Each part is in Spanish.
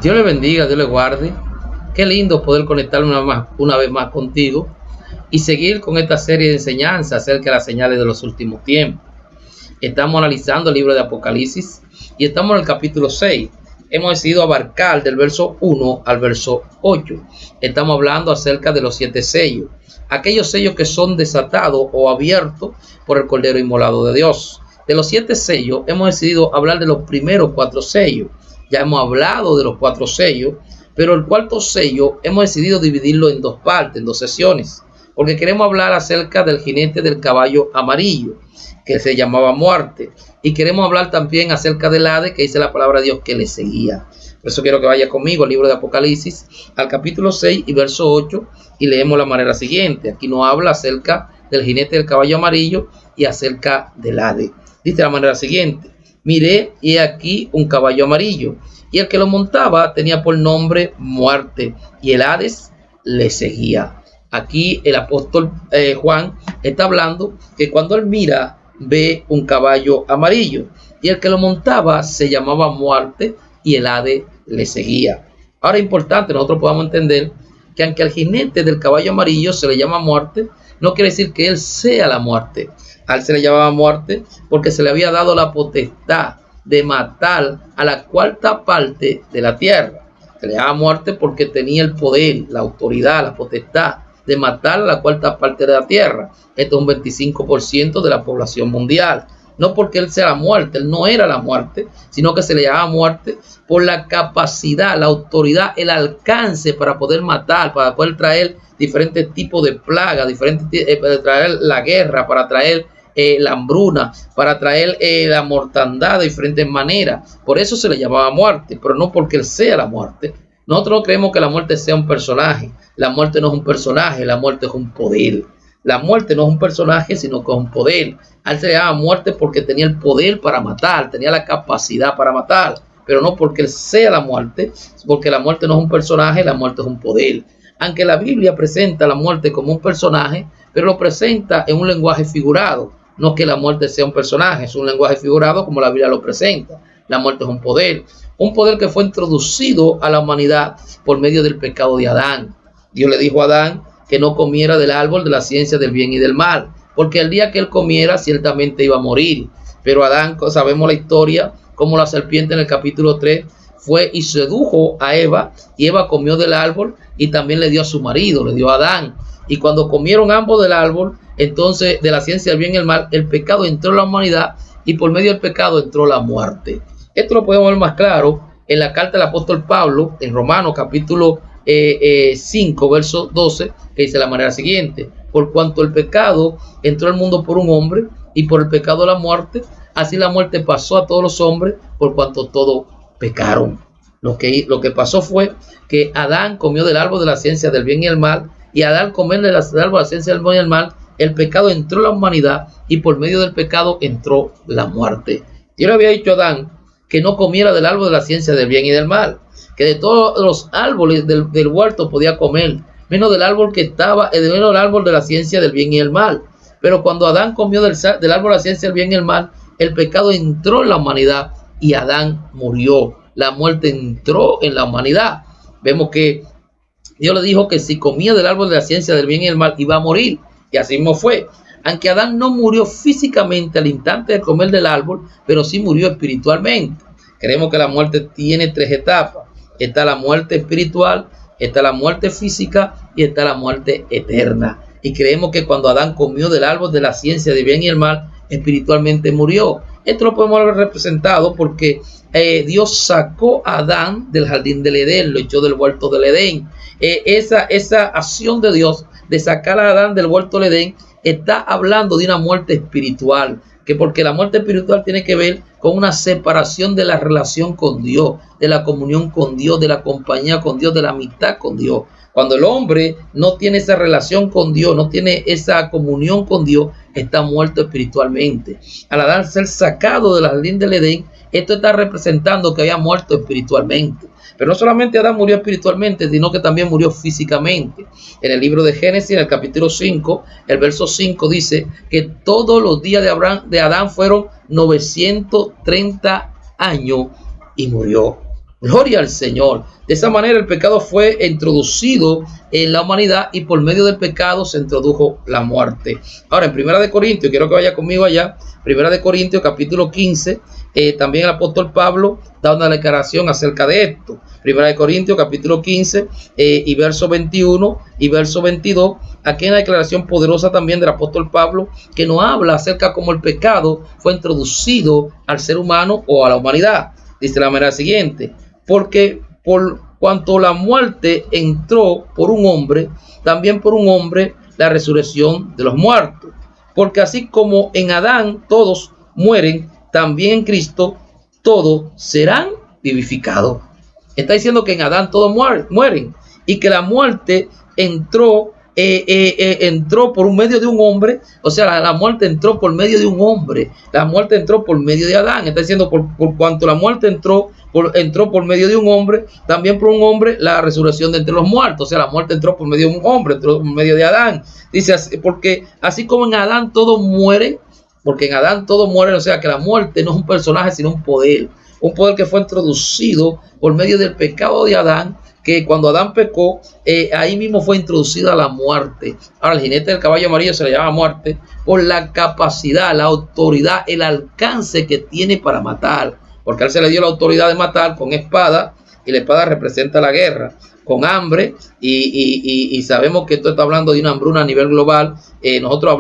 Dios le bendiga, Dios le guarde. Qué lindo poder conectarme una vez más contigo y seguir con esta serie de enseñanzas acerca de las señales de los últimos tiempos. Estamos analizando el libro de Apocalipsis y estamos en el capítulo 6. Hemos decidido abarcar del verso 1 al verso 8. Estamos hablando acerca de los 7 sellos, aquellos sellos que son desatados o abiertos por el Cordero Inmolado de Dios. De los 7 sellos hemos decidido hablar de los primeros 4 sellos. Ya hemos hablado de los 4 sellos, pero el cuarto sello hemos decidido dividirlo en 2 partes, en 2 sesiones, porque queremos hablar acerca del jinete del caballo amarillo, que se llamaba muerte, y queremos hablar también acerca del Hades, que dice la palabra de Dios que le seguía. Por eso quiero que vaya conmigo al libro de Apocalipsis, al capítulo 6 y verso 8, y leemos la manera siguiente. Aquí nos habla acerca del jinete del caballo amarillo y acerca del Hades. Dice de la manera siguiente: miré y aquí un caballo amarillo, y el que lo montaba tenía por nombre Muerte, y el Hades le seguía. Aquí el apóstol Juan está hablando que cuando él mira, ve un caballo amarillo, y el que lo montaba se llamaba Muerte, y el Hades le seguía. Ahora es importante nosotros podamos entender que aunque al jinete del caballo amarillo se le llama Muerte, no quiere decir que él sea la muerte. A él se le llamaba muerte porque se le había dado la potestad de matar a la cuarta parte de la tierra. Se le llamaba muerte porque tenía el poder, la autoridad, la potestad de matar a la cuarta parte de la tierra. Esto es un 25% de la población mundial. No porque él sea la muerte, él no era la muerte, sino que se le llamaba muerte por la capacidad, la autoridad, el alcance para poder matar, para poder traer diferentes tipos de plagas, para traer la guerra, para traer la hambruna, para traer la mortandad de diferentes maneras. Por eso se le llamaba muerte, pero no porque él sea la muerte. Nosotros no creemos que la muerte sea un personaje. La muerte no es un personaje, la muerte es un poder. La muerte no es un personaje, sino que es un poder. A él se le llama muerte porque tenía el poder para matar, tenía la capacidad para matar, pero no porque él sea la muerte, porque la muerte no es un personaje, la muerte es un poder. Aunque la Biblia presenta la muerte como un personaje, pero lo presenta en un lenguaje figurado. No que la muerte sea un personaje, es un lenguaje figurado como la Biblia lo presenta. La muerte es un poder que fue introducido a la humanidad por medio del pecado de Adán. Dios le dijo a Adán que no comiera del árbol de la ciencia del bien y del mal, porque el día que él comiera ciertamente iba a morir. Pero Adán, sabemos la historia, como la serpiente en el capítulo 3 fue y sedujo a Eva, y Eva comió del árbol y también le dio a su marido, le dio a Adán. Y cuando comieron ambos del árbol, entonces de la ciencia del bien y el mal, el pecado entró en la humanidad y por medio del pecado entró la muerte. Esto lo podemos ver más claro en la carta del apóstol Pablo, en Romanos capítulo 5, verso 12, que dice de la manera siguiente: por cuanto el pecado entró al mundo por un hombre, y por el pecado la muerte, así la muerte pasó a todos los hombres, por cuanto todos pecaron. Lo que pasó fue que Adán comió del árbol de la ciencia del bien y el mal, y Adán comer del árbol de la ciencia del bien y el mal, el pecado entró en la humanidad, y por medio del pecado entró la muerte. Dios le había dicho a Adán que no comiera del árbol de la ciencia del bien y del mal, que de todos los árboles del huerto podía comer, menos del árbol menos del árbol de la ciencia del bien y el mal. Pero cuando Adán comió del árbol de la ciencia del bien y el mal, el pecado entró en la humanidad y Adán murió. La muerte entró en la humanidad. Vemos que Dios le dijo que si comía del árbol de la ciencia del bien y el mal iba a morir, y así mismo fue. Aunque Adán no murió físicamente al instante de comer del árbol, pero sí murió espiritualmente. Creemos que la muerte tiene 3 etapas. Está la muerte espiritual, está la muerte física y está la muerte eterna. Y creemos que cuando Adán comió del árbol de la ciencia del bien y el mal, espiritualmente murió. Esto lo podemos ver representado porque Dios sacó a Adán del jardín del Edén, lo echó del huerto del Edén. Esa acción de Dios de sacar a Adán del huerto del Edén está hablando de una muerte espiritual, que porque la muerte espiritual tiene que ver con una separación de la relación con Dios, de la comunión con Dios, de la compañía con Dios, de la amistad con Dios. Cuando el hombre no tiene esa relación con Dios, no tiene esa comunión con Dios, está muerto espiritualmente. Al Adán ser sacado del jardín del Edén, esto está representando que había muerto espiritualmente. Pero no solamente Adán murió espiritualmente, sino que también murió físicamente. En el libro de Génesis, en el capítulo 5, el verso 5 dice que todos los días de Adán fueron 930 años y murió. Gloria al Señor. De esa manera el pecado fue introducido en la humanidad y por medio del pecado se introdujo la muerte. Ahora en Primera de Corintios, quiero que vaya conmigo allá, Primera de Corintios capítulo 15, también el apóstol Pablo da una declaración acerca de esto. Primera de Corintios capítulo 15 y verso 21 y verso 22. Aquí hay una declaración poderosa también del apóstol Pablo que nos habla acerca de cómo el pecado fue introducido al ser humano o a la humanidad. Dice de la manera siguiente: porque por cuanto la muerte entró por un hombre, también por un hombre la resurrección de los muertos. Porque así como en Adán todos mueren, también en Cristo todos serán vivificados. Está diciendo que en Adán todos mueren y que la muerte entró por medio de un hombre. O sea, la muerte entró por medio de un hombre. La muerte entró por medio de Adán. Está diciendo por cuanto la muerte entró por medio de un hombre, también por un hombre la resurrección de entre los muertos. O sea, la muerte entró por medio de un hombre, entró por medio de Adán. Dice, porque así como en Adán todos mueren, porque en Adán todos mueren, o sea que la muerte no es un personaje sino un poder que fue introducido por medio del pecado de Adán, que cuando Adán pecó, ahí mismo fue introducida la muerte. Ahora el jinete del caballo amarillo se le llama muerte por la capacidad, la autoridad, el alcance que tiene para matar, porque a él se le dio la autoridad de matar con espada, y la espada representa la guerra, con hambre, y sabemos que esto está hablando de una hambruna a nivel global. Nosotros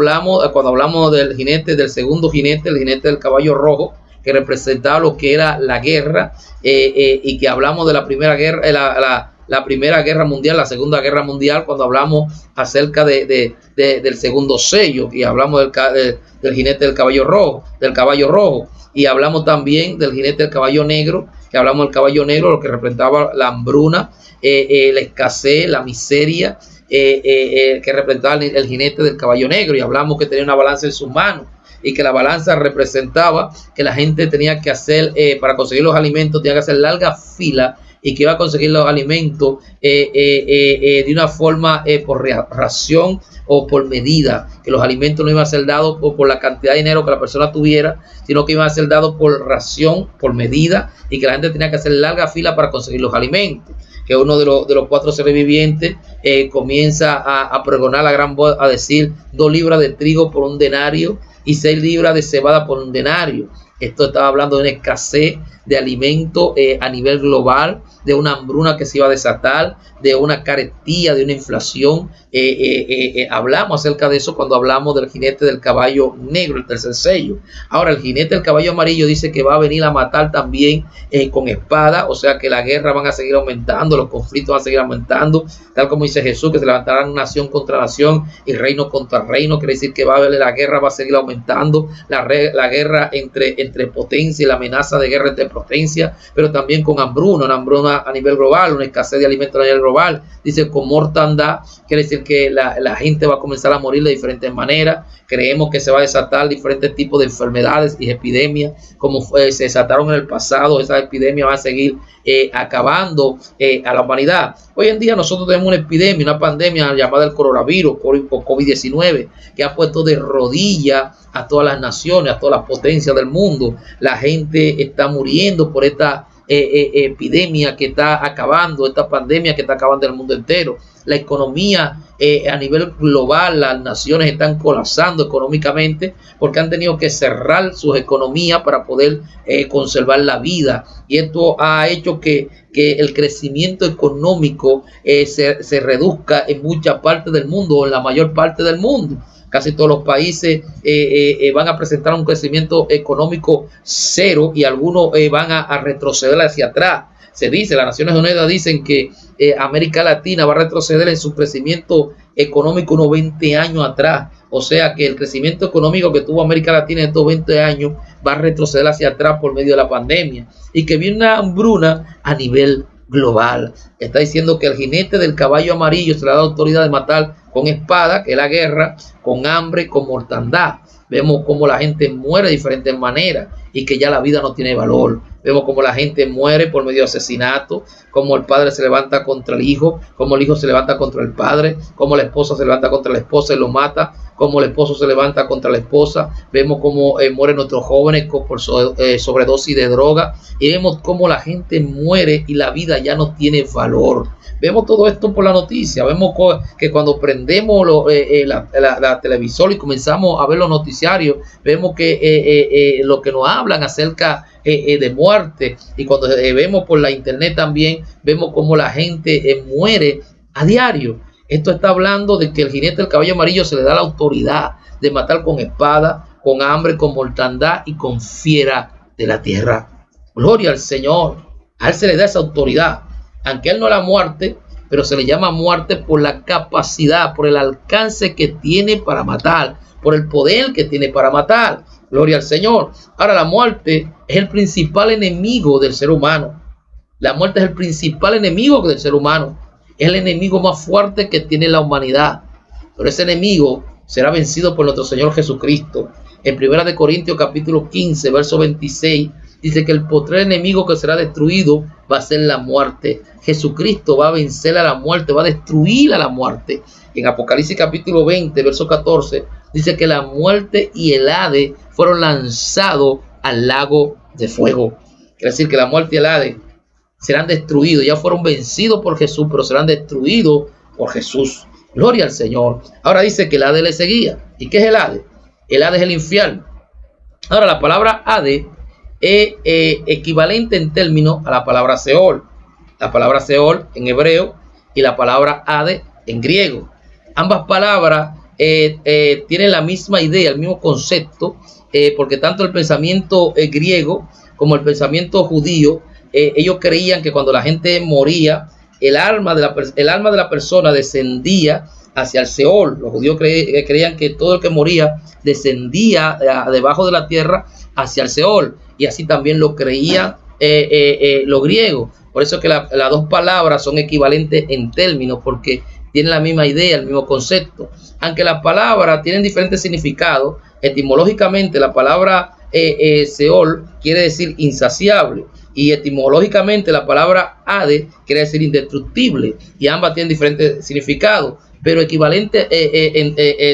cuando hablamos del jinete, del segundo jinete, el jinete del caballo rojo, que representaba lo que era la guerra, y que hablamos de la primera guerra, la primera guerra mundial, la segunda guerra mundial, cuando hablamos acerca del segundo sello, y hablamos del jinete del caballo rojo, y hablamos también del jinete del caballo negro, que hablamos del caballo negro, lo que representaba la hambruna, la escasez, la miseria, que representaba el jinete del caballo negro, y hablamos que tenía una balanza en sus manos, y que la balanza representaba que la gente tenía que hacer, para conseguir los alimentos, tenía que hacer larga fila, y que iba a conseguir los alimentos de una forma por ración o por medida, que los alimentos no iban a ser dados por la cantidad de dinero que la persona tuviera, sino que iban a ser dados por ración, por medida, y que la gente tenía que hacer larga fila para conseguir los alimentos. Que uno de los cuatro seres vivientes comienza a pregonar la gran voz, a decir 2 libras de trigo por un denario y 6 libras de cebada por un denario. Esto estaba hablando de una escasez de alimento a nivel global, de una hambruna que se iba a desatar, de una carestía, de una inflación. Hablamos acerca de eso cuando hablamos del jinete del caballo negro, el tercer sello. Ahora, el jinete del caballo amarillo dice que va a venir a matar también con espada, o sea que la guerra van a seguir aumentando, los conflictos van a seguir aumentando, tal como dice Jesús, que se levantarán nación contra nación y reino contra reino. Quiere decir que la guerra va a seguir aumentando, la guerra entre potencia y la amenaza de guerra entre potencia, pero también con hambruna, una hambruna a nivel global, una escasez de alimentos a nivel global. Dice con mortandad, quiere decir que la gente va a comenzar a morir de diferentes maneras. Creemos que se va a desatar diferentes tipos de enfermedades y epidemias, como se desataron en el pasado. Esas epidemias van a seguir acabando a la humanidad. Hoy en día nosotros tenemos una epidemia, una pandemia llamada el coronavirus o COVID-19, que ha puesto de rodillas a todas las naciones, a todas las potencias del mundo. La gente está muriendo por esta epidemia que está acabando, esta pandemia que está acabando el mundo entero. La economía a nivel global, las naciones están colapsando económicamente porque han tenido que cerrar sus economías para poder conservar la vida, y esto ha hecho que el crecimiento económico se reduzca en muchas partes del mundo, o en la mayor parte del mundo. Casi todos los países van a presentar un crecimiento económico cero, y algunos van a retroceder hacia atrás. Se dice, las Naciones Unidas dicen que América Latina va a retroceder en su crecimiento económico unos 20 años atrás. O sea que el crecimiento económico que tuvo América Latina en estos 20 años va a retroceder hacia atrás por medio de la pandemia, y que viene una hambruna a nivel global. Está diciendo que el jinete del caballo amarillo se le da autoridad de matar con espada, que es la guerra, con hambre, con mortandad. Vemos cómo la gente muere de diferentes maneras y que ya la vida no tiene valor. vemos cómo la gente muere por medio de asesinato, cómo el padre se levanta contra el hijo, cómo el hijo se levanta contra el padre, cómo la esposa se levanta contra la esposa y lo mata, cómo el esposo se levanta contra la esposa, vemos cómo mueren nuestros jóvenes por sobredosis de droga, y vemos cómo la gente muere y la vida ya no tiene valor. Vemos todo esto por la noticia. Vemos que cuando prendemos la televisor y comenzamos a ver los noticiarios, vemos que lo que nos hablan acerca de muerte, y cuando vemos por la internet también, vemos cómo la gente muere a diario. Esto está hablando de que el jinete del caballo amarillo se le da la autoridad de matar con espada, con hambre, con mortandad y con fiera de la tierra. Gloria al Señor. A él se le da esa autoridad. Aunque él no la muerte, pero se le llama muerte por la capacidad, por el alcance que tiene para matar, por el poder que tiene para matar. Gloria al Señor. Ahora, la muerte es el principal enemigo del ser humano. La muerte es el principal enemigo del ser humano. Es el enemigo más fuerte que tiene la humanidad. Pero ese enemigo será vencido por nuestro Señor Jesucristo. En 1 Corintios capítulo 15, verso 26, dice que el postrer enemigo que será destruido va a ser la muerte. Jesucristo va a vencer a la muerte, va a destruir a la muerte. En Apocalipsis capítulo 20, verso 14, dice que la muerte y el Hades fueron lanzados al lago de fuego. Quiere decir que la muerte y el Hades serán destruidos. Ya fueron vencidos por Jesús, pero serán destruidos por Jesús. Gloria al Señor. Ahora dice que el Hades le seguía. ¿Y qué es el Hades? El Hades es el infierno. Ahora, la palabra Hades es equivalente en términos a la palabra Seol. La palabra Seol en hebreo y la palabra Hades en griego. Ambas palabras tienen la misma idea, el mismo concepto, porque tanto el pensamiento griego como el pensamiento judío, ellos creían que cuando la gente moría, el alma de la persona descendía hacia el Seol. Los judíos creían que todo el que moría descendía debajo de la tierra hacia el Seol, y así también lo creían los griegos. Por eso es que las dos palabras son equivalentes en términos, porque tienen la misma idea, el mismo concepto. Aunque las palabras tienen diferentes significados, etimológicamente la palabra Seol quiere decir insaciable, y etimológicamente la palabra Hades quiere decir indestructible, y ambas tienen diferentes significados, pero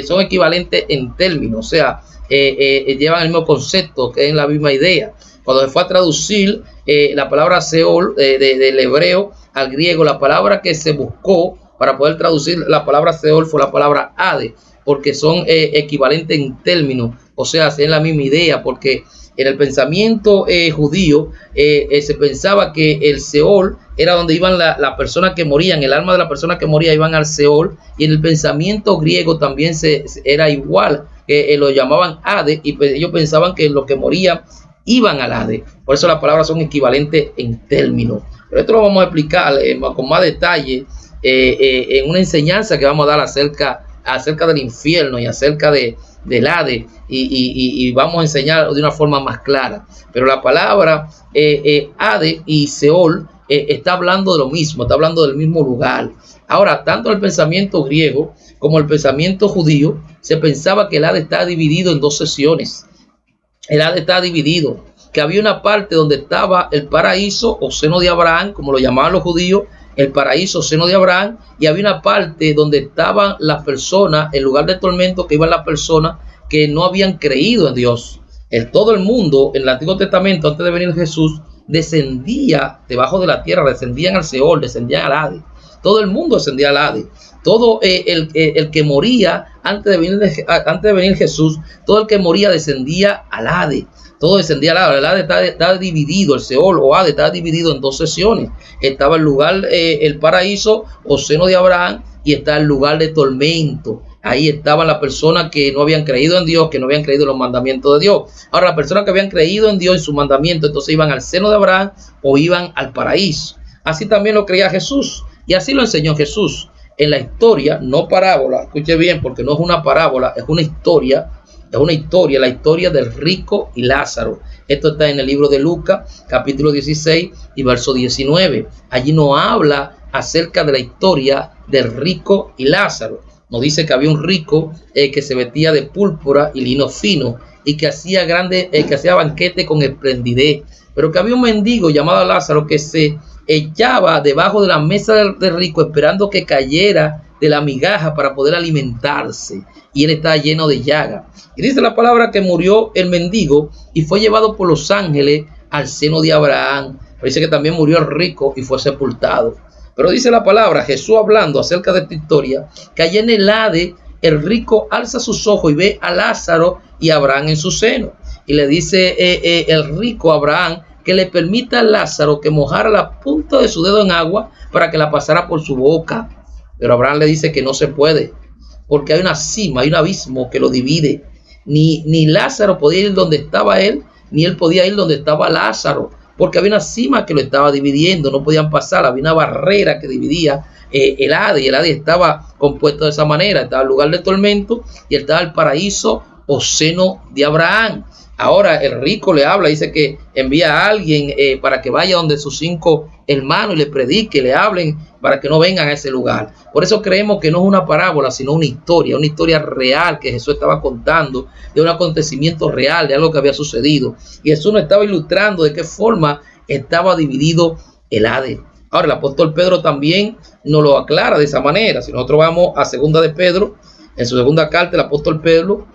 son equivalentes en términos, o sea, llevan el mismo concepto, que es la misma idea. Cuando se fue a traducir la palabra Seol del hebreo al griego, la palabra que se buscó para poder traducir la palabra Seol fue la palabra Hades, porque son equivalentes en términos, o sea, es la misma idea, porque en el pensamiento judío se pensaba que el Seol era donde iban las personas que morían, el alma de la persona que moría iban al Seol, y en el pensamiento griego también era igual, que lo llamaban Hades, y ellos pensaban que los que morían iban al Hades. Por eso las palabras son equivalentes en términos. Pero esto lo vamos a explicar con más detalle en una enseñanza que vamos a dar acerca del infierno y acerca del Hades, y vamos a enseñar de una forma más clara. Pero la palabra Hades y Seol está hablando de lo mismo, está hablando del mismo lugar. Ahora, tanto el pensamiento griego como el pensamiento judío, se pensaba que el Hades está dividido en dos secciones. El Hades está dividido, que había una parte donde estaba el paraíso o seno de Abraham, como lo llamaban los judíos, el paraíso, seno de Abraham, y había una parte donde estaban las personas, el lugar de tormento, que iban las personas que no habían creído en Dios. Todo el mundo en el Antiguo Testamento, antes de venir Jesús, descendía debajo de la tierra, descendían al Seol, descendían al Hades. Todo el mundo descendía al Hades. Todo el que moría antes de venir Jesús, todo el que moría descendía al Hades. Todo descendía al Hades. El Hades está dividido, el Seol o Hades está dividido en dos secciones. Estaba el lugar, el paraíso o seno de Abraham, y está el lugar de tormento. Ahí estaban las personas que no habían creído en Dios, que no habían creído en los mandamientos de Dios. Ahora, las personas que habían creído en Dios y sus mandamientos, entonces iban al seno de Abraham o iban al paraíso. Así también lo creía Jesús, y así lo enseñó Jesús. En la historia, no parábola, escuche bien, porque no es una parábola, es una historia, la historia del rico y Lázaro. Esto está en el libro de Lucas, capítulo 16 y verso 19. Allí nos habla acerca de la historia del rico y Lázaro. Nos dice que había un rico que se vestía de púrpura y lino fino, y que hacía banquete con esplendidez. pero que había un mendigo llamado Lázaro que se echaba debajo de la mesa del rico esperando que cayera de la migaja para poder alimentarse, y él estaba lleno de llaga. Y dice la palabra que murió el mendigo y fue llevado por los ángeles al seno de Abraham. Pero dice que también murió el rico y fue sepultado. Pero dice la palabra, Jesús hablando acerca de esta historia, que allá en el Hades el rico alza sus ojos y ve a Lázaro y a Abraham en su seno. Y le dice el rico a Abraham que le permita a Lázaro que mojara la punta de su dedo en agua para que la pasara por su boca. Pero Abraham le dice que no se puede, porque hay una cima, hay un abismo que lo divide. Ni Lázaro podía ir donde estaba él, ni él podía ir donde estaba Lázaro, porque había una cima que lo estaba dividiendo, no podían pasar, había una barrera que dividía el Hades, y el Hades estaba compuesto de esa manera, estaba el lugar de tormento y estaba el paraíso o seno de Abraham. Ahora el rico le habla, dice que envía a alguien para que vaya donde sus 5 hermanos y le predique, le hablen para que no vengan a ese lugar. Por eso creemos que no es una parábola, sino una historia real que Jesús estaba contando, de un acontecimiento real, de algo que había sucedido. Y Jesús nos estaba ilustrando de qué forma estaba dividido el Hades. Ahora el apóstol Pedro también nos lo aclara de esa manera. Si nosotros vamos a segunda de Pedro, en su segunda carta el apóstol Pedro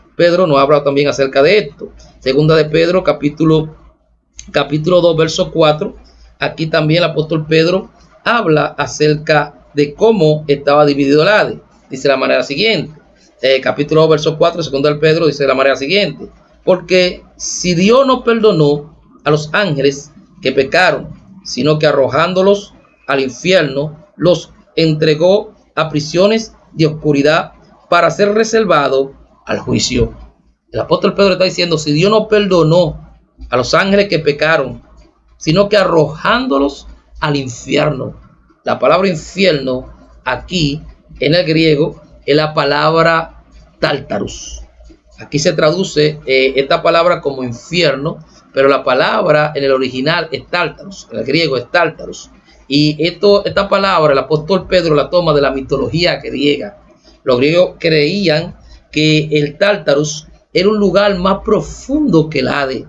nos habla también acerca de esto. Segunda de Pedro, capítulo 2, verso 4. Aquí también el apóstol Pedro habla acerca de cómo estaba dividido el Hades. Dice de la manera siguiente. Capítulo 2, verso 4, segunda de Pedro, dice de la manera siguiente. Porque si Dios no perdonó a los ángeles que pecaron, sino que arrojándolos al infierno, los entregó a prisiones de oscuridad para ser reservado al juicio. El apóstol Pedro está diciendo, si Dios no perdonó a los ángeles que pecaron, sino que arrojándolos al infierno. La palabra infierno aquí en el griego es la palabra Tártarus. Aquí se traduce esta palabra como infierno, pero la palabra en el original es Tártarus, en el griego es Tártarus. Y esta palabra el apóstol Pedro la toma de la mitología griega. Los griegos creían que el Tártarus era un lugar más profundo que el Hades,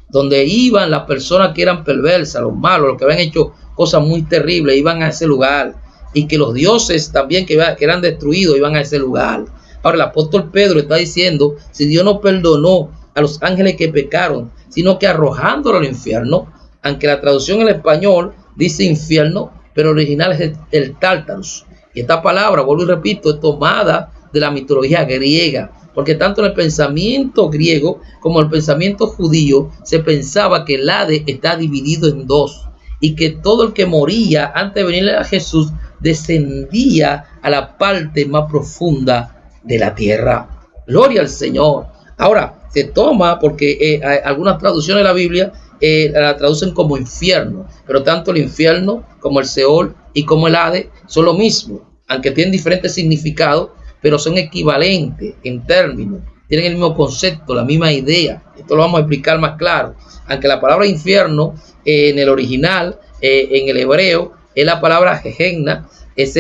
donde iban las personas que eran perversas, los malos, los que habían hecho cosas muy terribles, iban a ese lugar, y que los dioses también que eran destruidos iban a ese lugar. Ahora el apóstol Pedro está diciendo, si Dios no perdonó a los ángeles que pecaron, sino que arrojándolo al infierno, aunque la traducción en español dice infierno, pero el original es el Tártarus. Y esta palabra, vuelvo y repito, es tomada de la mitología griega, porque tanto en el pensamiento griego como en el pensamiento judío se pensaba que el Hades está dividido en dos, y que todo el que moría antes de venir a Jesús descendía a la parte más profunda de la tierra. Gloria al Señor. Ahora se toma porque algunas traducciones de la Biblia la traducen como infierno, pero tanto el infierno como el Seol y como el Hades son lo mismo, aunque tienen diferentes significados, pero son equivalentes en términos, tienen el mismo concepto, la misma idea. Esto lo vamos a explicar más claro. Aunque la palabra infierno en el original, en el hebreo, es la palabra Gehenna, es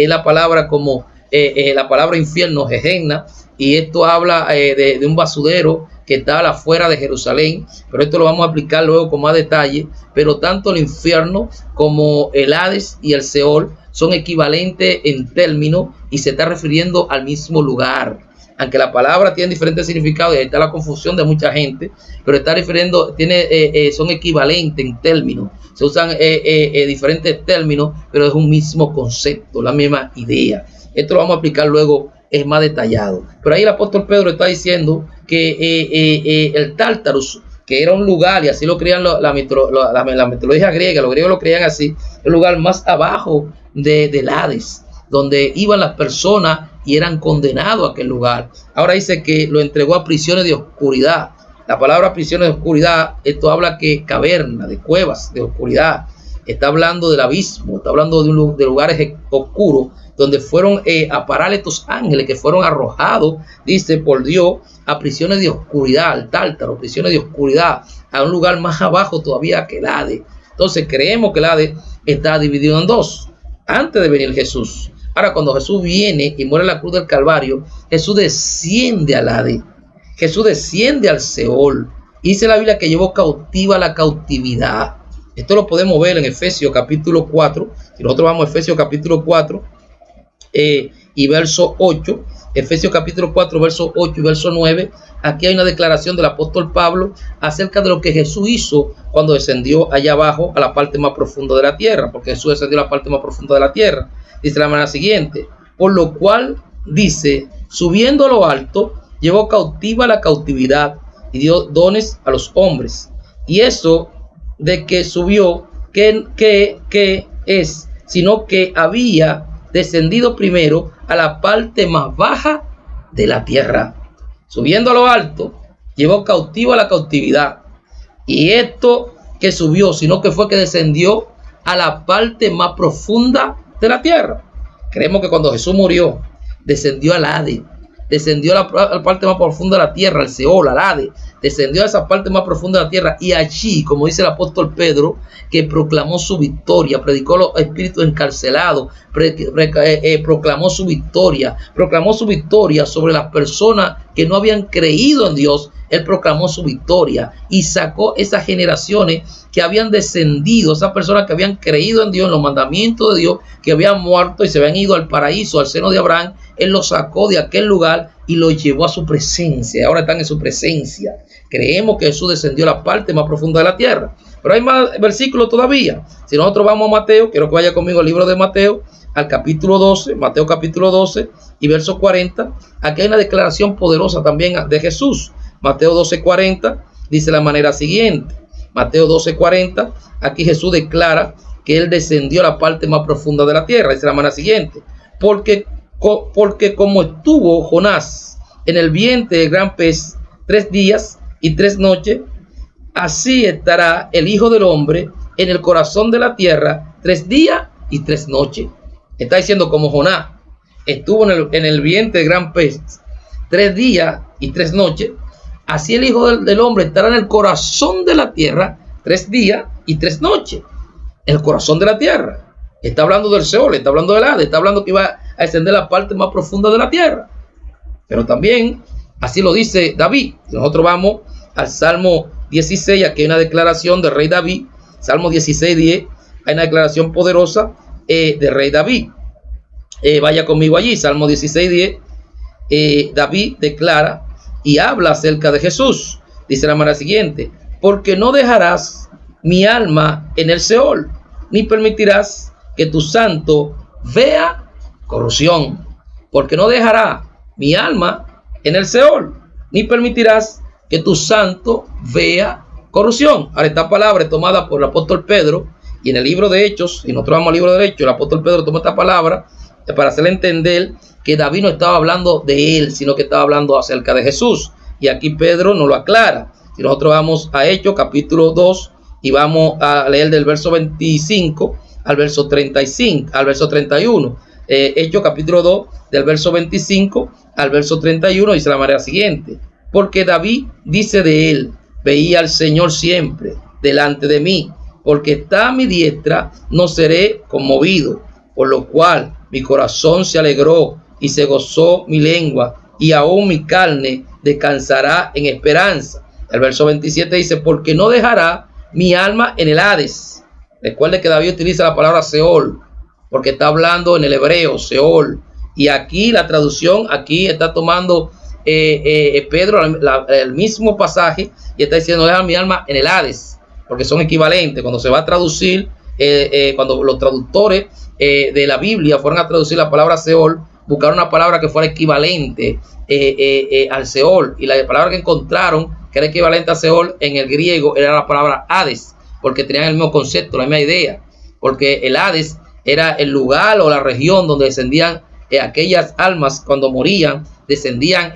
la palabra como la palabra infierno, Gehenna, y esto habla de un basurero que está afuera de Jerusalén, pero esto lo vamos a explicar luego con más detalle. Pero tanto el infierno como el Hades y el Seol son equivalentes en términos y se está refiriendo al mismo lugar. Aunque la palabra tiene diferentes significados y ahí está la confusión de mucha gente, pero está refiriendo, son equivalentes en términos. Se usan diferentes términos, pero es un mismo concepto, la misma idea. Esto lo vamos a explicar luego, es más detallado. Pero ahí el apóstol Pedro está diciendo que el Tártarus, que era un lugar, y así lo creían la mitología griega, los griegos lo creían así, el lugar más abajo del Hades, donde iban las personas y eran condenados a aquel lugar. Ahora dice que lo entregó a prisiones de oscuridad. La palabra prisiones de oscuridad, esto habla que caverna, de cuevas de oscuridad. Está hablando del abismo, está hablando de lugares oscuros, donde fueron a parar estos ángeles que fueron arrojados, dice, por Dios, a prisiones de oscuridad, al Tártaro, prisiones de oscuridad, a un lugar más abajo todavía que el Hades. Entonces creemos que el Hades está dividido en dos, antes de venir Jesús. Ahora, cuando Jesús viene y muere en la cruz del Calvario, Jesús desciende al Hades, Jesús desciende al Seol, Dice la Biblia que llevó cautiva la cautividad. Esto lo podemos ver en Efesios capítulo 4. Si nosotros vamos a Efesios capítulo 4 y verso 8, Efesios capítulo 4, verso 8 y verso 9, aquí hay una declaración del apóstol Pablo acerca de lo que Jesús hizo cuando descendió allá abajo a la parte más profunda de la tierra, porque Jesús descendió a la parte más profunda de la tierra. Dice de la manera siguiente: por lo cual dice, subiendo a lo alto, llevó cautiva la cautividad y dio dones a los hombres. Y eso de que subió, que es, sino que había descendido primero a la parte más baja de la tierra. Subiendo a lo alto, llevó cautiva la cautividad. Y esto que subió, sino que fue que descendió a la parte más profunda de la tierra. Creemos que cuando Jesús murió, descendió al Hades, descendió a la parte más profunda de la tierra, al Seol, al Hades, descendió a esa parte más profunda de la tierra, y allí, como dice el apóstol Pedro, que proclamó su victoria, predicó a los espíritus encarcelados, proclamó su victoria sobre las personas que no habían creído en Dios. Él proclamó su victoria y sacó esas generaciones que habían descendido, esas personas que habían creído en Dios, en los mandamientos de Dios, que habían muerto y se habían ido al paraíso, al seno de Abraham. Él los sacó de aquel lugar y los llevó a su presencia. Ahora están en su presencia. Creemos que Jesús descendió a la parte más profunda de la tierra. Pero hay más versículos todavía. Si nosotros vamos a Mateo, quiero que vaya conmigo al libro de Mateo, al capítulo 12, Mateo capítulo 12 y verso 40. Aquí hay una declaración poderosa también de Jesús. Mateo 12:40 dice de la manera siguiente. Mateo 12:40, aquí Jesús declara que Él descendió a la parte más profunda de la tierra. Dice de la manera siguiente: porque como estuvo Jonás en el vientre del gran pez 3 días y 3 noches, así estará el Hijo del Hombre en el corazón de la tierra 3 días y 3 noches. Está diciendo, como Jonás estuvo en el vientre del gran pez 3 días y 3 noches, así el Hijo del Hombre estará en el corazón de la tierra 3 días y 3 noches. El corazón de la tierra. Está hablando del Seol, está hablando del Hades, está hablando que iba a descender la parte más profunda de la tierra. Pero también, así lo dice David. Nosotros vamos al Salmo 16, aquí hay una declaración del rey David. Salmo 16:10, hay una declaración poderosa del rey David. Vaya conmigo allí, Salmo 16:10. David declara y habla acerca de Jesús. Dice la manera siguiente: porque no dejarás mi alma en el Seol, ni permitirás que tu santo vea corrupción. Porque no dejará mi alma en el Seol, ni permitirás que tu santo vea corrupción. Ahora, esta palabra es tomada por el apóstol Pedro, y en el libro de Hechos, y nosotros vamos al libro de Hechos, el apóstol Pedro toma esta palabra para hacerle entender que David no estaba hablando de él, sino que estaba hablando acerca de Jesús. Y aquí Pedro nos lo aclara. Si nosotros vamos a Hechos capítulo 2 y vamos a leer del verso 25 al verso 35, al verso 31. Hechos capítulo 2 del verso 25 al verso 31 dice de la manera siguiente: porque David dice de él, veía al Señor siempre delante de mí, porque está a mi diestra, no seré conmovido, por lo cual mi corazón se alegró y se gozó mi lengua, y aún mi carne descansará en esperanza. El verso 27 dice: porque no dejará mi alma en el Hades. Recuerde que David utiliza la palabra Seol, porque está hablando en el hebreo, Seol. Y aquí la traducción, aquí está tomando Pedro el mismo pasaje y está diciendo: deja mi alma en el Hades, porque son equivalentes. Cuando se va a traducir, cuando los traductores de la Biblia fueron a traducir la palabra Seol, buscaron una palabra que fuera equivalente al Seol, y la palabra que encontraron que era equivalente a Seol en el griego era la palabra Hades, porque tenían el mismo concepto, la misma idea, porque el Hades era el lugar o la región donde descendían aquellas almas cuando morían, descendían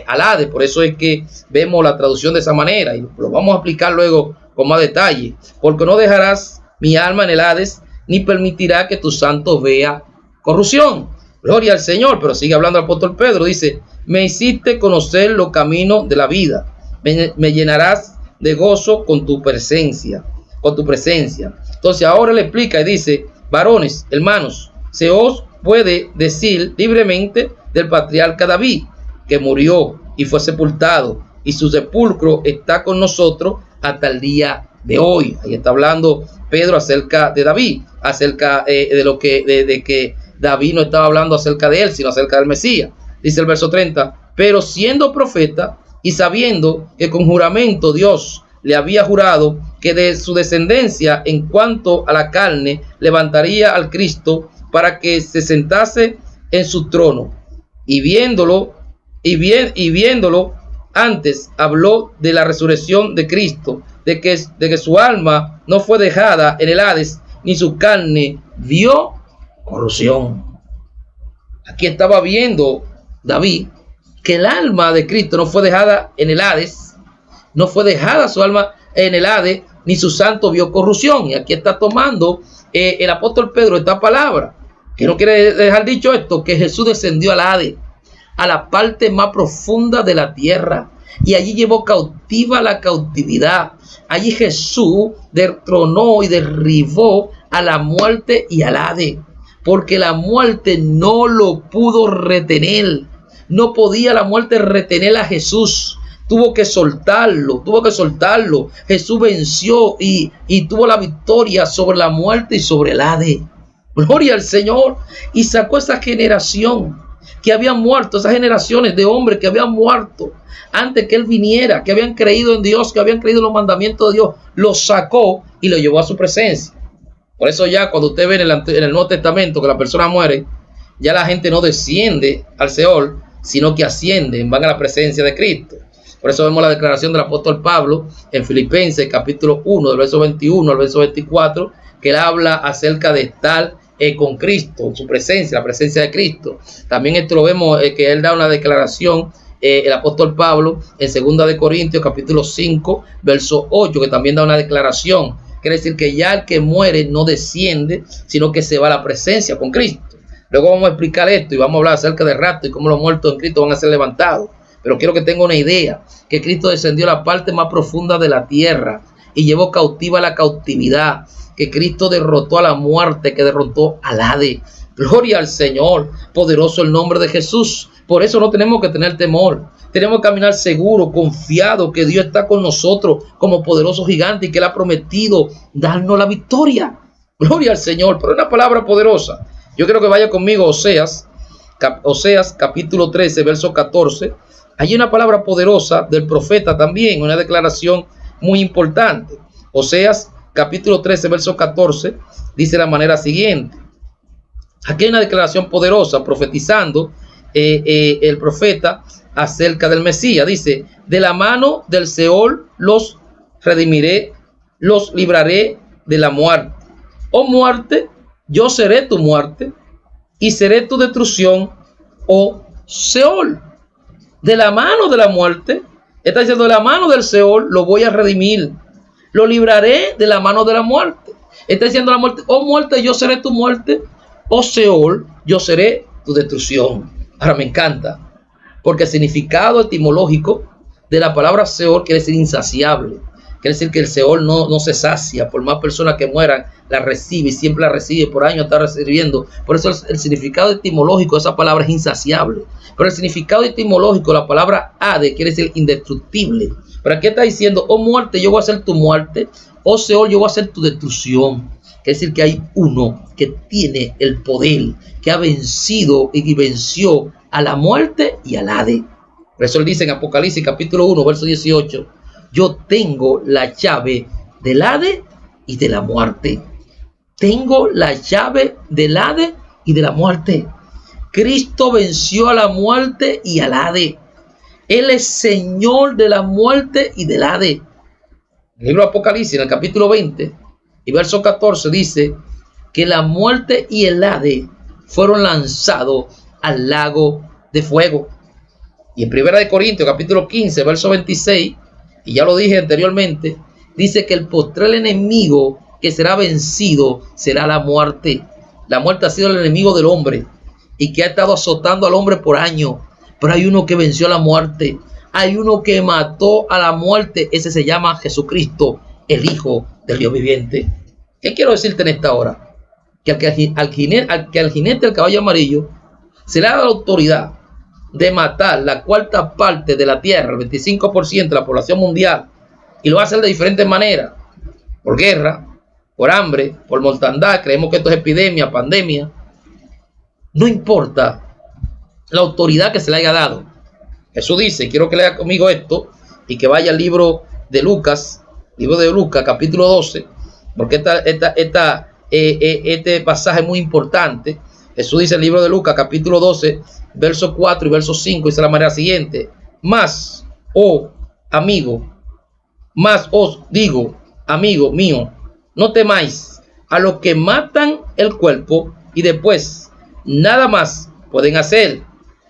al Hades. Por eso es que vemos la traducción de esa manera, y lo vamos a explicar luego con más detalle. Porque no dejarás mi alma en el Hades, ni permitirá que tu santo vea corrupción. Gloria al Señor. Pero sigue hablando el apóstol Pedro, dice: me hiciste conocer los caminos de la vida, me llenarás de gozo con tu presencia, Entonces ahora le explica y dice: varones, hermanos, se os puede decir libremente del patriarca David, que murió y fue sepultado, y su sepulcro está con nosotros hasta el día de hoy. Ahí está hablando Pedro acerca de David, acerca de que David no estaba hablando acerca de él, sino acerca del Mesías. Dice el verso 30, pero siendo profeta y sabiendo que con juramento Dios le había jurado que de su descendencia en cuanto a la carne levantaría al Cristo para que se sentase en su trono, y viéndolo antes habló de la resurrección de Cristo, de que su alma no fue dejada en el Hades, ni su carne vio corrupción. Aquí estaba viendo David que el alma de Cristo no fue dejada en el Hades, no fue dejada su alma en el Hades, ni su santo vio corrupción. Y aquí está tomando el apóstol Pedro esta palabra, que no quiere dejar dicho esto, que Jesús descendió al Hades, a la parte más profunda de la tierra, y allí llevó cautiva la cautividad. Allí Jesús detronó y derribó a la muerte y al Hades, porque la muerte no lo pudo retener. No podía la muerte retener a Jesús. Tuvo que soltarlo. Jesús venció y tuvo la victoria sobre la muerte y sobre el Hades. Gloria al Señor. Y sacó esa generación que habían muerto, esas generaciones de hombres que habían muerto antes que Él viniera, que habían creído en Dios, que habían creído en los mandamientos de Dios, los sacó y los llevó a su presencia. Por eso ya cuando usted ve en el Nuevo Testamento que la persona muere, ya la gente no desciende al Seol, sino que ascienden, van a la presencia de Cristo. Por eso vemos la declaración del apóstol Pablo en Filipenses capítulo 1, del verso 21 al verso 24, que él habla acerca de estar con Cristo, en su presencia, la presencia de Cristo. También esto lo vemos que él da una declaración, el apóstol Pablo, en 2 de Corintios capítulo 5, verso 8, que también da una declaración. Quiere decir que ya el que muere no desciende, sino que se va a la presencia con Cristo. Luego vamos a explicar esto y vamos a hablar acerca del rapto y cómo los muertos en Cristo van a ser levantados. Pero quiero que tenga una idea, que Cristo descendió a la parte más profunda de la tierra y llevó cautiva la cautividad, que Cristo derrotó a la muerte, que derrotó al Hades. Gloria al Señor, poderoso el nombre de Jesús. Por eso no tenemos que tener temor. Tenemos que caminar seguro, confiado que Dios está con nosotros como poderoso gigante y que Él ha prometido darnos la victoria. Gloria al Señor. Pero una palabra poderosa. Yo quiero que vaya conmigo a Oseas capítulo 13, verso 14. Hay una palabra poderosa del profeta también, una declaración muy importante. Oseas capítulo 13, verso 14, dice de la manera siguiente. Aquí hay una declaración poderosa profetizando el profeta acerca del Mesías. Dice, de la mano del Seol los redimiré, los libraré de la muerte. Oh muerte, yo seré tu muerte y seré tu destrucción, oh Seol. De la mano de la muerte, está diciendo, de la mano del Seol lo voy a redimir. Lo libraré de la mano de la muerte. Está diciendo la muerte, oh muerte, yo seré tu muerte, oh Seol, yo seré tu destrucción. Ahora me encanta, porque el significado etimológico de la palabra Seol quiere decir insaciable. Quiere decir que el Seol no se sacia, por más personas que mueran, la recibe y siempre la recibe, por años está recibiendo. Por eso el significado etimológico de esa palabra es insaciable. Pero el significado etimológico de la palabra Hades quiere decir indestructible. Pero aquí está diciendo, oh muerte, yo voy a ser tu muerte, oh Seol, yo voy a ser tu destrucción. Quiere decir que hay uno que tiene el poder, que ha vencido y venció a la muerte y al Hades. Por eso él dice en Apocalipsis capítulo 1, verso 18, yo tengo la llave del Hades y de la muerte. Tengo la llave del Hades y de la muerte. Cristo venció a la muerte y al Hades. Él es Señor de la muerte y del Hades. El libro de Apocalipsis, en el capítulo 20 y verso 14, dice que la muerte y el Hades fueron lanzados al lago de fuego. Y en 1 de Corintios, capítulo 15, verso 26, y ya lo dije anteriormente, dice que el postrer enemigo que será vencido será la muerte. La muerte ha sido el enemigo del hombre y que ha estado azotando al hombre por años. Pero hay uno que venció a la muerte. Hay uno que mató a la muerte. Ese se llama Jesucristo, el Hijo del Dios viviente. ¿Qué quiero decirte en esta hora? Que al jinete del caballo amarillo se le ha dado la autoridad de matar la cuarta parte de la tierra, el 25% de la población mundial, y lo va a hacer de diferentes maneras, por guerra, por hambre, por mortandad, creemos que esto es epidemia, pandemia, no importa la autoridad que se le haya dado. Jesús dice, quiero que lea conmigo esto y que vaya al libro de Lucas, capítulo 12, porque este pasaje es muy importante. Jesús dice en el libro de Lucas, capítulo 12, verso 4 y verso 5, dice de la manera siguiente: Mas, oh amigo, mas os digo, amigo mío, no temáis a los que matan el cuerpo y después nada más pueden hacer,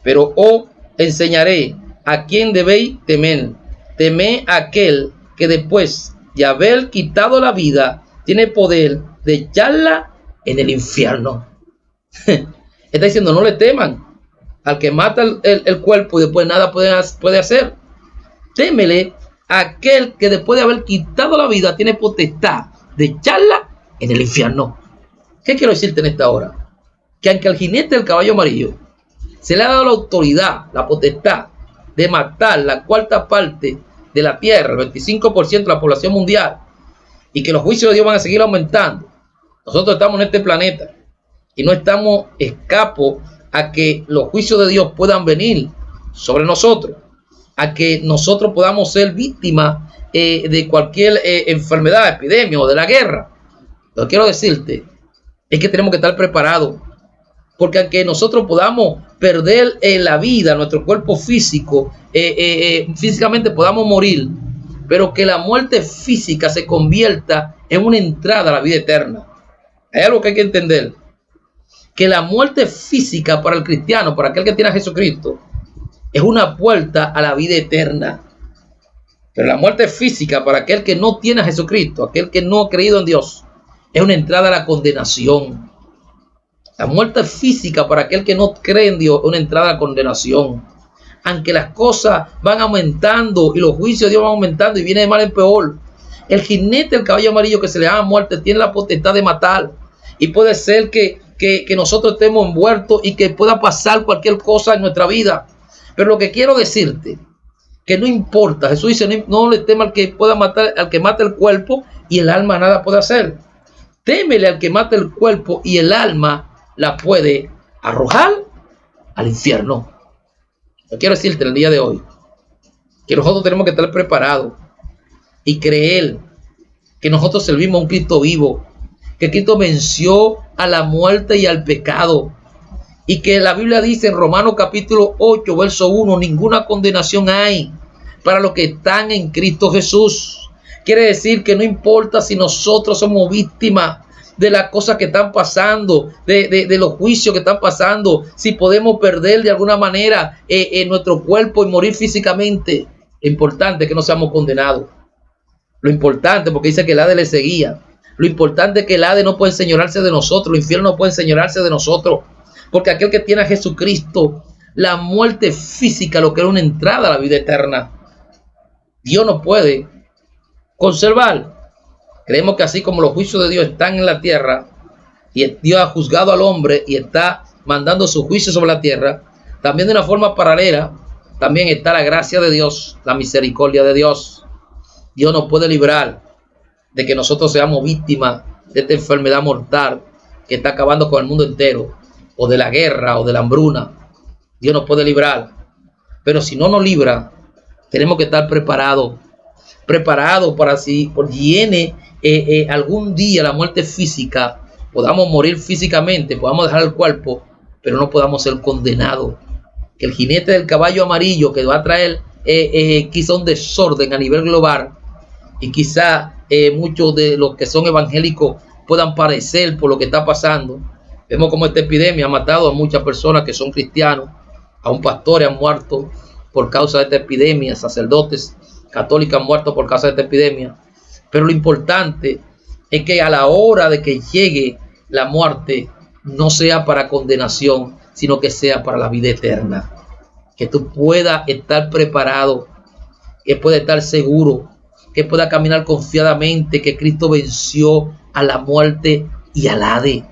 pero os enseñaré a quién debéis temer. Temed a aquel que después de haber quitado la vida tiene poder de echarla en el infierno. Está diciendo, no le teman al que mata el cuerpo y después nada puede hacer. Témele a aquel que después de haber quitado la vida tiene potestad de echarla en el infierno. ¿Qué quiero decirte en esta hora? Que aunque al jinete del caballo amarillo se le ha dado la autoridad, la potestad de matar la cuarta parte de la tierra, el 25% de la población mundial, y que los juicios de Dios van a seguir aumentando, nosotros estamos en este planeta y no estamos escapos a que los juicios de Dios puedan venir sobre nosotros, a que nosotros podamos ser víctimas de cualquier enfermedad, epidemia o de la guerra. Lo que quiero decirte es que tenemos que estar preparados, porque aunque nosotros podamos perder la vida, nuestro cuerpo físico, físicamente podamos morir, pero que la muerte física se convierta en una entrada a la vida eterna. Hay algo que hay que entender, que la muerte física para el cristiano, para aquel que tiene a Jesucristo, es una puerta a la vida eterna. Pero la muerte física para aquel que no tiene a Jesucristo, aquel que no ha creído en Dios, es una entrada a la condenación. La muerte física para aquel que no cree en Dios es una entrada a la condenación. Aunque las cosas van aumentando y los juicios de Dios van aumentando y viene de mal en peor, el jinete del caballo amarillo que se le llama muerte tiene la potestad de matar. Y puede ser que nosotros estemos envueltos y que pueda pasar cualquier cosa en nuestra vida. Pero lo que quiero decirte, que no importa, Jesús dice, no le tema al que pueda matar, al que mate el cuerpo y el alma nada puede hacer. Témele al que mate el cuerpo y el alma la puede arrojar al infierno. Yo quiero decirte el día de hoy que nosotros tenemos que estar preparados y creer que nosotros servimos a un Cristo vivo, que Cristo venció a la muerte y al pecado, y que la Biblia dice en Romanos capítulo 8 verso 1, ninguna condenación hay para los que están en Cristo Jesús. Quiere decir que no importa si nosotros somos víctimas de las cosas que están pasando, de los juicios que están pasando, si podemos perder de alguna manera nuestro cuerpo y morir físicamente, lo importante es que no seamos condenados. Lo importante, porque dice que el Hades le seguía, lo importante es que el Hades no puede enseñorearse de nosotros, el infierno no puede enseñorearse de nosotros, porque aquel que tiene a Jesucristo, la muerte física, lo que era una entrada a la vida eterna, Dios no puede conservar. Creemos que así como los juicios de Dios están en la tierra y Dios ha juzgado al hombre y está mandando su juicio sobre la tierra, también de una forma paralela también está la gracia de Dios, la misericordia de Dios. Dios nos puede librar de que nosotros seamos víctimas de esta enfermedad mortal que está acabando con el mundo entero, o de la guerra o de la hambruna. Dios nos puede librar, pero si no nos libra, tenemos que estar preparados para si por viene algún día la muerte física, podamos morir físicamente, podamos dejar el cuerpo, pero no podamos ser condenados. Que el jinete del caballo amarillo, que va a traer quizá un desorden a nivel global, y quizá muchos de los que son evangélicos puedan padecer por lo que está pasando. Vemos como esta epidemia ha matado a muchas personas que son cristianos, a un pastor han muerto por causa de esta epidemia, sacerdotes católicos han muerto por causa de esta epidemia. Pero lo importante es que a la hora de que llegue la muerte, no sea para condenación, sino que sea para la vida eterna. Que tú puedas estar preparado, que puedas estar seguro, que puedas caminar confiadamente, que Cristo venció a la muerte y al Hades,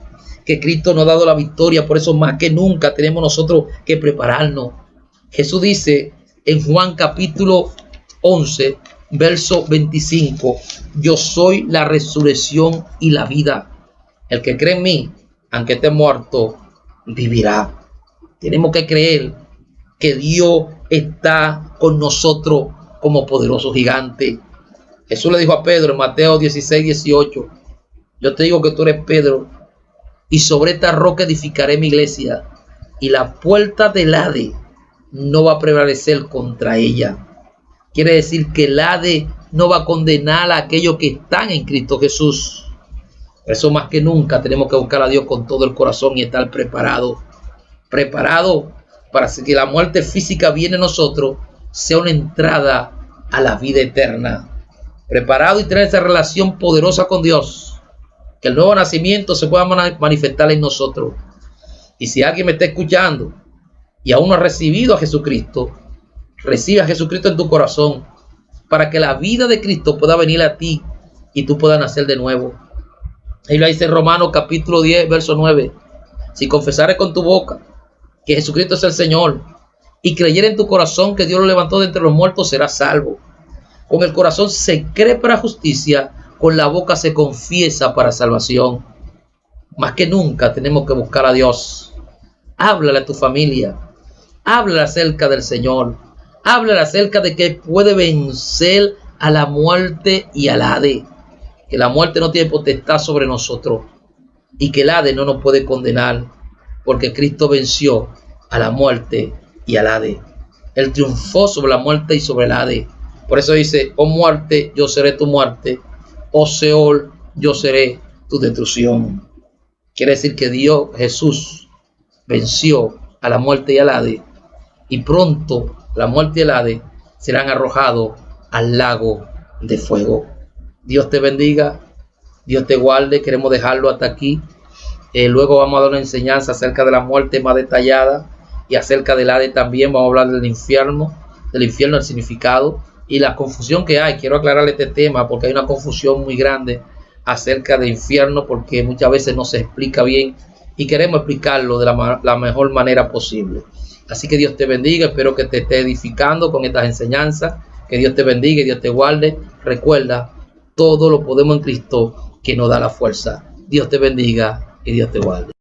que Cristo nos ha dado la victoria. Por eso más que nunca tenemos nosotros que prepararnos, Jesús dice en Juan capítulo 11, verso 25, yo soy la resurrección y la vida. El que cree en mí, aunque esté muerto, vivirá. Tenemos que creer que Dios está con nosotros como poderoso gigante. Jesús le dijo a Pedro en Mateo 16, 18, yo te digo que tú eres Pedro, y sobre esta roca edificaré mi iglesia, y la puerta del Hades no va a prevalecer contra ella. Quiere decir que el Hades no va a condenar a aquellos que están en Cristo Jesús. Por eso más que nunca tenemos que buscar a Dios con todo el corazón y estar preparados para que la muerte física viene a nosotros, sea una entrada a la vida eterna. Preparado y tener esa relación poderosa con Dios, que el nuevo nacimiento se pueda manifestar en nosotros. Y si alguien me está escuchando y aún no ha recibido a Jesucristo, recibe a Jesucristo en tu corazón para que la vida de Cristo pueda venir a ti y tú puedas nacer de nuevo. Ahí lo dice en Romanos capítulo 10, verso 9. Si confesares con tu boca que Jesucristo es el Señor y creyeres en tu corazón que Dios lo levantó de entre los muertos, serás salvo. Con el corazón se cree para justicia, con la boca se confiesa para salvación. Más que nunca tenemos que buscar a Dios. Háblale a tu familia, háblale acerca del Señor, háblale acerca de que puede vencer a la muerte y al Hades, que la muerte no tiene potestad sobre nosotros y que el Hades no nos puede condenar, porque Cristo venció a la muerte y al Hades. Él triunfó sobre la muerte y sobre el Hades. Por eso dice, oh muerte, yo seré tu muerte, oh Seol, yo seré tu destrucción. Quiere decir que Dios, Jesús, venció a la muerte y al Hades, y pronto la muerte y el Hades serán arrojados al lago de fuego. Dios te bendiga, Dios te guarde. Queremos dejarlo hasta aquí. Luego vamos a dar una enseñanza acerca de la muerte más detallada y acerca del Hades también. Vamos a hablar del infierno, el significado y la confusión que hay. Quiero aclararle este tema porque hay una confusión muy grande acerca del infierno, porque muchas veces no se explica bien y queremos explicarlo de la mejor manera posible. Así que Dios te bendiga, espero que te esté edificando con estas enseñanzas. Que Dios te bendiga y Dios te guarde. Recuerda, todo lo podemos en Cristo que nos da la fuerza. Dios te bendiga y Dios te guarde.